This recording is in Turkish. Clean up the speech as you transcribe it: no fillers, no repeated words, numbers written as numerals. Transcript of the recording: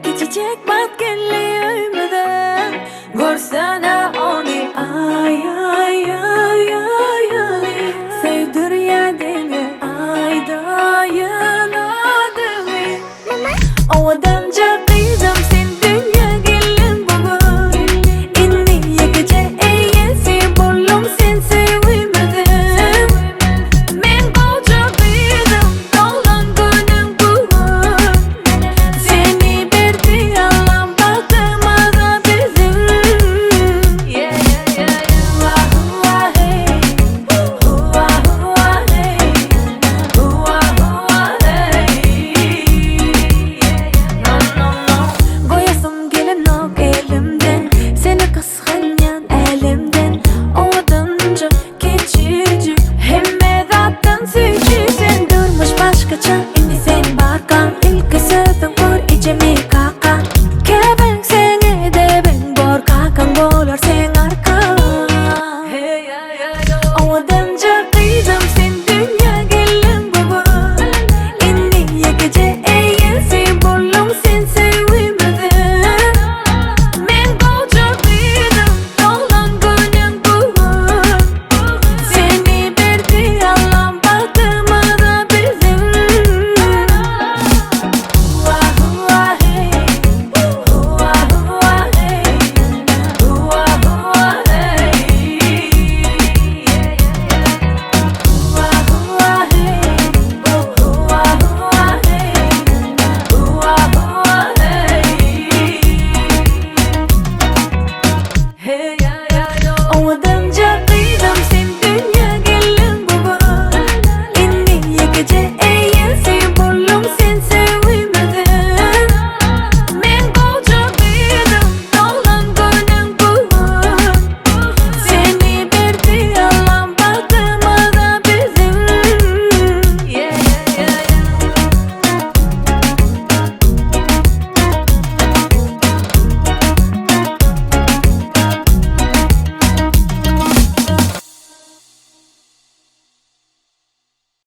Geçecek bakkenli ömrüden Görsene onu ay ay ay ay ay Sevdir ya deni ayda yanadını Ovadan çakıydım sen dünya gelin bugün İnni yakıcı eyyesi buldum sen sevmedin Men kolçakıydım dolan günüm bugün Seni berdi alam bakımada bizim Yeah yeah yeah yeah Hua hey Hua hua hey Hua hua hey No no no Koyasım gelin ok elimden Seni kıskanyan elimden Ovadanca geçici Hemme zaten suçu Sen durmuş başkaça Indi sen bakan ilk ısırdın